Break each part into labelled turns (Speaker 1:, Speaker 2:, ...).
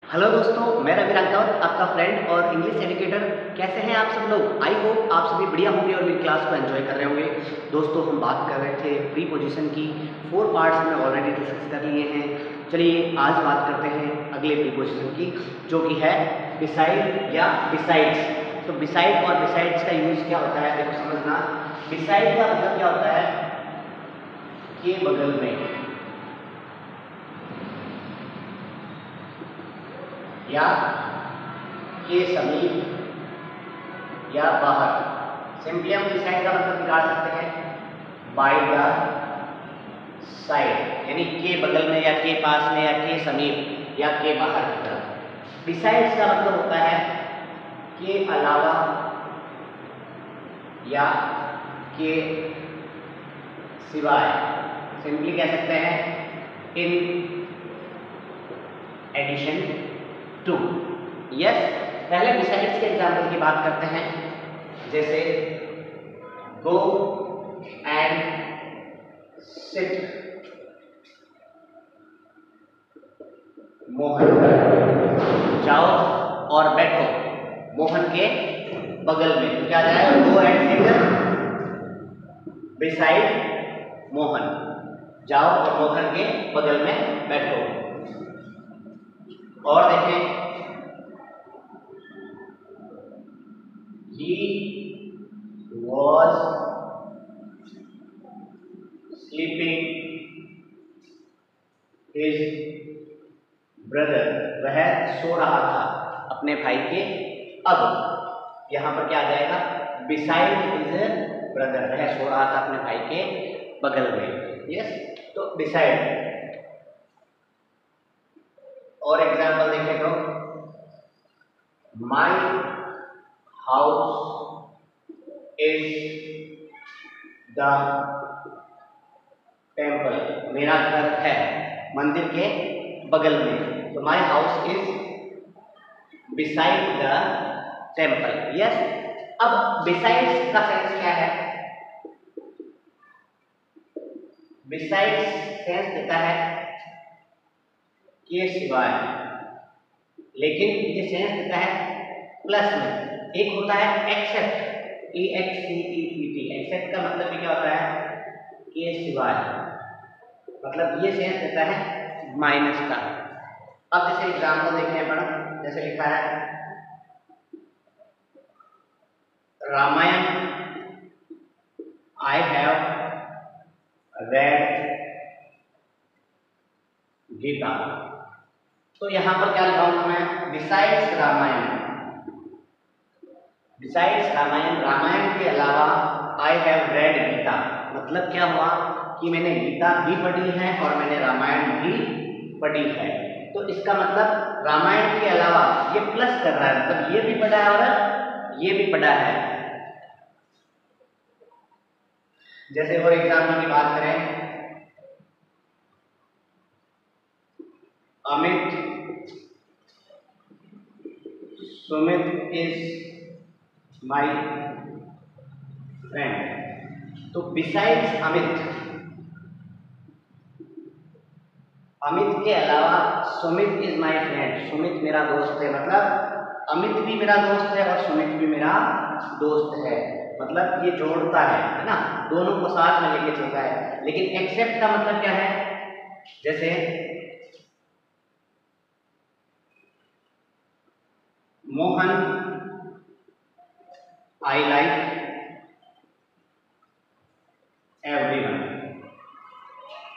Speaker 1: Hello दोस्तों, मैं रवि राठौर, आपका फ्रेंड और इंग्लिश एजुकेटर। कैसे हैं आप सब लोग? आई होप आप सभी बढ़िया होंगे और मेरी क्लास को एंजॉय कर रहे होंगे। दोस्तों, हम बात कर रहे थे प्रीपोजिशन की। 4 पार्ट्स हमने ऑलरेडी डिस्कस कर लिए हैं। चलिए आज बात करते हैं अगले प्रीपोजिशन की, जो कि है बिसाइड या बिसाइड्स। तो बिसाइड और बिसाइड्स का यूज क्या होता है, देखो समझना। बिसाइड का मतलब क्या होता है? के बगल में या के समीप या बाहर। सिंपली हम बिसाइड का मतलब निकाल सकते हैं बाय द साइड, यानी के बगल में या के पास में या के समीप या के बाहर की तरफ। बिसाइड्स का मतलब होता है के अलावा या के सिवाय। सिंपली कह सकते हैं इन एडिशन टू। यस, पहले बिसाइड्स के एग्जाम्पल की बात करते हैं। जैसे गो एंड सिट मोहन, जाओ और बैठो मोहन के बगल में। तो क्या जाएगा? Go and sit beside Mohan, जाओ और मोहन के बगल में बैठो। और देखें, he was sleeping his brother, वह सो रहा था अपने भाई के। अब यहां पर क्या आ जाएगा? beside his brother, वह सो रहा था अपने भाई के बगल में। यस, तो beside। और एग्जाम्पल देखें तो my house is the temple, मेरा घर है मंदिर के बगल में। तो my house is beside the temple. Yes, अब बिसाइड्स का सेंस क्या है? बिसाइड्स सेंस देता है के सिवाय, लेकिन ये सेंस देता है प्लस में। एक होता है एक्सेप्ट, EXCEPT। एक्सेप्ट का मतलब क्या होता है? के सिवाय, मतलब ये सेंस देता है माइनस का। अब जैसे एग्जाम्पल देखें अपन, जैसे लिखा है Ramayan I have read Gita. तो यहां पर क्या लिखाऊंगा मैं? बिसाइड्स रामायण, बिसाइड्स रामायण, रामायण के अलावा आई हैव रेड गीता। मतलब क्या हुआ कि मैंने गीता भी पढ़ी है और मैंने रामायण भी पढ़ी है। तो इसका मतलब रामायण के अलावा ये प्लस कर रहा है, मतलब ये भी पढ़ा है और ये भी पढ़ा है। जैसे और एग्जाम्पल की बात करें, Amit Sumit is my friend. तो बिसाइड्स अमित, अमित के अलावा Sumit is my friend, Sumit मेरा दोस्त है। मतलब अमित भी मेरा दोस्त है और सुमित भी मेरा दोस्त है। मतलब ये जोड़ता है ना, दोनों को साथ में लेके चलता है। लेकिन एक्सेप्ट का मतलब क्या है? जैसे मोहन आई लाइक एवरीवन।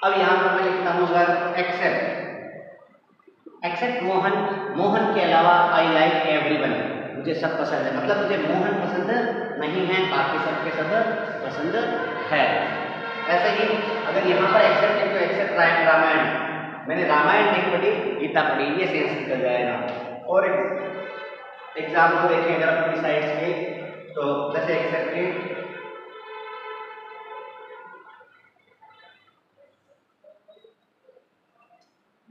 Speaker 1: अब यहां पर मैं लिखता हूं अगर एक्सेप्ट, एक्सेप्ट मोहन, मोहन के अलावा आई लाइक एवरीवन, मुझे सब पसंद है। मतलब मुझे मोहन पसंद नहीं है, बाकी सबके सब पसंद है। ऐसे ही अगर यहाँ पर एक्सेप्ट है तो एक्सेप्ट रामायण, मैंने रामायण नहीं पढ़ी, गीता पढ़ी, ये सेंस निकल जाएगा। और एग्जाम्पल देखें अगर अपनी साइड्स के, तो जैसे एक्सेप्ट के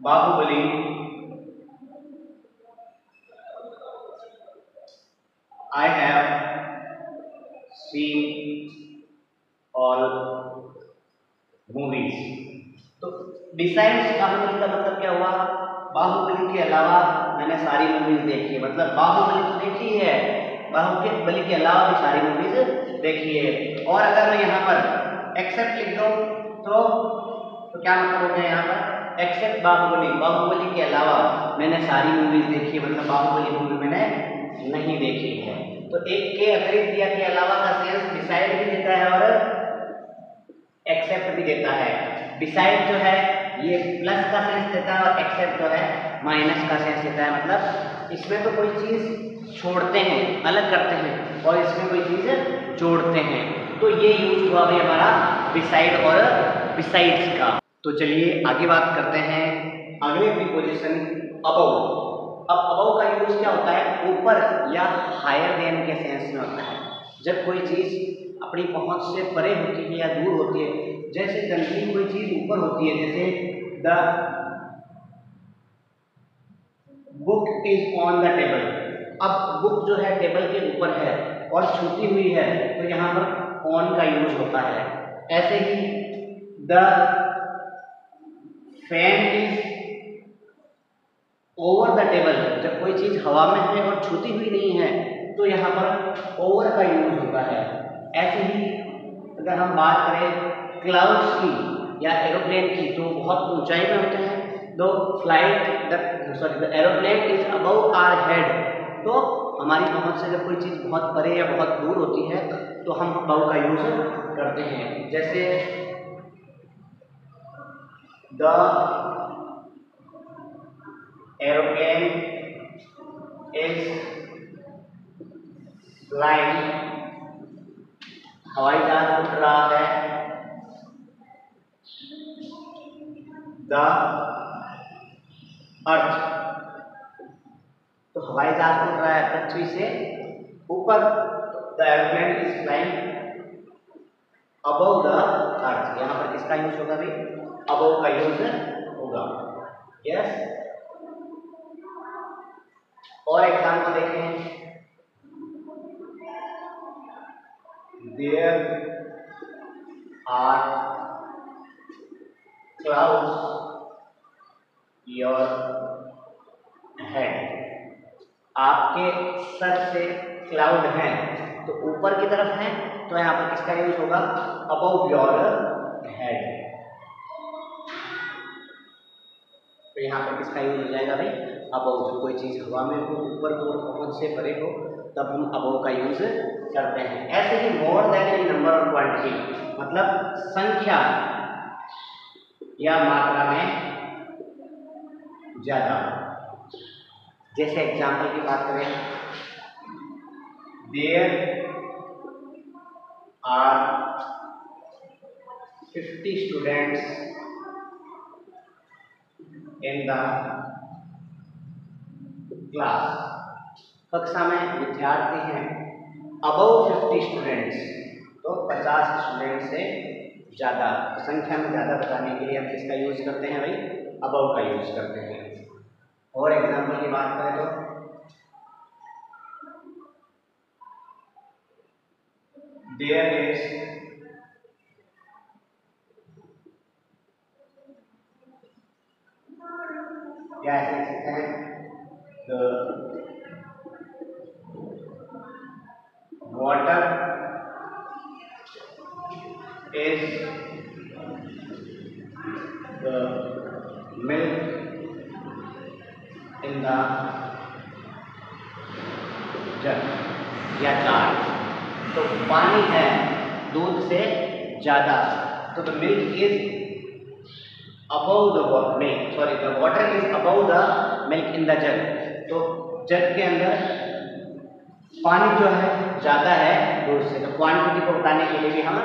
Speaker 1: Baahubali I have seen all movies. तो बिसाइड्स बाहुबली का मतलब क्या हुआ? बाहुबली के अलावा मैंने सारी मूवीज देखी है, मतलब बाहुबली तो देखी है, बाहुबली के अलावा भी सारी मूवीज देखी है। और अगर मैं यहाँ पर एक्सेप्ट लिख दूँ तो क्या मतलब हो गया यहाँ पर, एक्सेप्ट बाहुबली, बाहुबली के अलावा मैंने सारी मूवीज देखी है, मतलब बाहुबली मूवी मैंने नहीं देखी है। तो एक के अतिरिक्त या के अलावा का सेंस डिसाइड भी देता है और एक्सेप्ट भी देता है। डिसाइड जो है ये प्लस का सेंस देता है और एक्सेप्ट जो है माइनस का सेंस देता है, मतलब इसमें तो कोई चीज़ छोड़ते हैं, अलग करते हैं, और इसमें कोई चीज़ जोड़ते हैं। तो ये यूज हुआ भाई हमारा बिसाइड और बिसाइड्स का। तो चलिए आगे बात करते हैं अगले प्रीपोजिशन अबव। अब अबव का यूज क्या होता है, ऊपर या हायर देन के सेंस में होता है। जब कोई चीज़ अपनी पहुंच से परे होती है या दूर होती है, जैसे जनरली कोई चीज ऊपर होती है, जैसे the book is on the table. अब बुक जो है टेबल के ऊपर है और छूटी हुई है, तो यहाँ पर ऑन का यूज होता है। ऐसे ही the fan is over the table, जब कोई चीज हवा में है और छूती हुई नहीं है तो यहाँ पर ओवर का यूज होता है। ऐसे ही अगर हम बात करें क्लाउड्स की या एरोप्लेन की, तो बहुत ऊंचाई में होते हैं। The aeroplane is above our head, तो हमारी पहुंच से जब कोई चीज़ बहुत परे या बहुत दूर होती है तो हम अबव का यूज करते हैं। जैसे द एरोप्लेन इज फ्लाइंग, हवाई जहाज उड़ रहा है। द अर्थ, तो हवाई जहाज उड़ रहा है पृथ्वी से ऊपर। The aeroplane is flying above the earth, यहाँ पर किसका यूज होगा भाई, अबव का यूज होगा। यस, और एग्जाम्पल देखें, there are clouds your head, आपके सर से क्लाउड हैं तो ऊपर की तरफ हैं, तो यहाँ पर किसका यूज होगा, अबव योर हेड। तो यहाँ पर किसका यूज हो जाएगा भाई, अबव। जब कोई चीज हवा में हो, ऊपर हो, पहुंच से परे हो, तब हम अबव का यूज करते हैं। ऐसे ही मोर देन इन नंबर और क्वांटिटी, मतलब संख्या या मात्रा में ज्यादा। जैसे एग्जाम्पल की बात करें, there are 50 students in the class, कक्षा में विद्यार्थी हैं। अबव 50 स्टूडेंट्स, तो 50 स्टूडेंट से ज़्यादा, संख्या में ज़्यादा बताने के लिए हम किसका यूज करते हैं भाई, अबव का यूज करते हैं। और एग्जाम्पल की बात करें तो देयर इज क्या ऐसे लिख सकते हैं, the water is the milk in the jug या जार। तो पानी है दूध से ज्यादा, तो the milk is above the milk, sorry the water is above the milk in the जग। तो जग के अंदर पानी जो है ज्यादा है दूध से, तो क्वांटिटी को बताने के लिए भी हम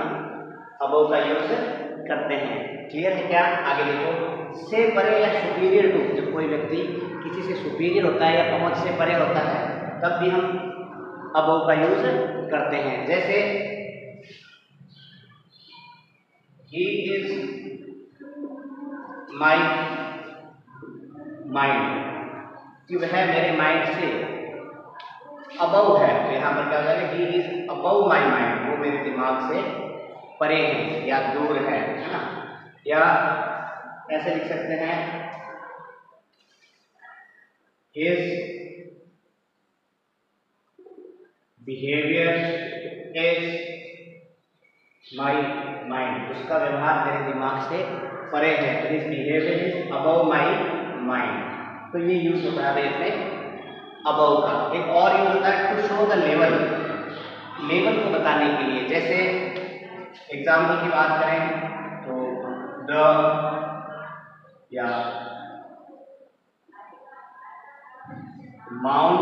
Speaker 1: अबव का यूज करते हैं। क्लियर है क्या? आगे देखो, से परे या सुपीरियर टू, जब कोई व्यक्ति किसी से सुपीरियर होता है या पहुंच से परे होता है तब भी हम अबव का यूज करते हैं। जैसे ही इज माई माइंड, कि वह मेरे माइंड से अबव है, तो यहाँ पर क्या हो जाएगा, he is above my mind, वो मेरे दिमाग से परे है या दूर है ना। या ऐसे लिख सकते हैं, his behaviour is my mind, उसका व्यवहार मेरे दिमाग से परे है। His behaviour is above my mind. तो ये यूज होता है इसमें अबव का। एक और यूज होता है to show the level, level को बताने के लिए। जैसे एग्जाम्पल की बात करें तो द या Mount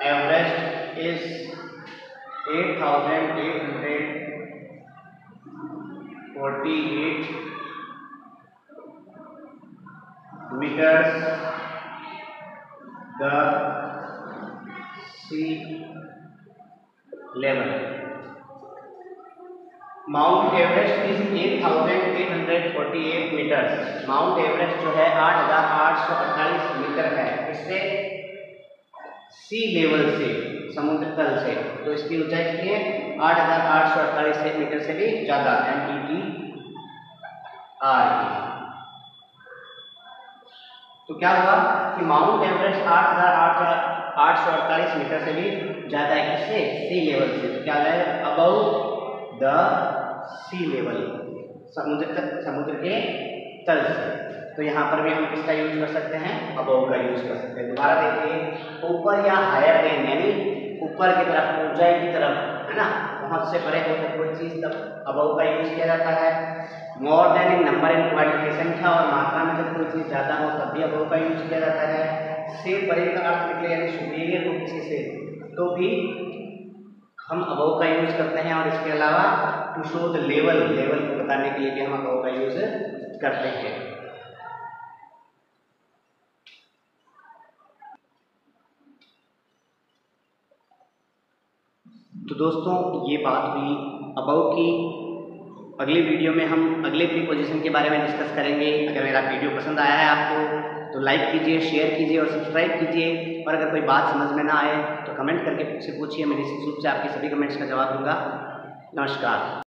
Speaker 1: Everest is 8,848 meters, the sea level. Mount Everest is 8,848 metres. Mount Everest जो है 8,848 मीटर है। इससे सी लेवल से, समुद्र तल से, तो इसकी ऊंचाई कितनी है? 8,848 मीटर से भी ज्यादा, METR। तो क्या हुआ कि माउंट एवरेस्ट 8,848 मीटर से भी ज्यादा है। किससे? सी लेवल से। तो क्या है? अबव द सी लेवल, समुद्र के तल से। तो यहाँ पर भी हम किसका यूज कर सकते हैं? अबव का यूज कर सकते हैं। दोबारा देखिए, ऊपर या हायर देन, यानी ऊपर की तरफ, ऊंचाई की तरफ, है ना, बहुत से परे होकर कोई चीज तब अबव का यूज किया जाता है। More then in number and quantity, संख्या और मात्रा में जब कोई चीज ज्यादा हो तब भी अबव का यूज किया जाता है। से परे का अर्थ निकले, यानी सुपीरियर हो किसी से, तो भी हम अबव का यूज करते हैं। और इसके अलावा to show the level, level को बताने के लिए भी हम अबव का यूज करते हैं। तो दोस्तों, ये बात हुई अबव की। अगली वीडियो में हम अगले प्रीपोजिशन के बारे में डिस्कस करेंगे। अगर मेरा वीडियो पसंद आया है आपको तो लाइक कीजिए, शेयर कीजिए और सब्सक्राइब कीजिए। और अगर कोई बात समझ में ना आए तो कमेंट करके मुझसे पूछिए, मैं निश्चित रूप से आपके सभी कमेंट्स का जवाब दूंगा। नमस्कार।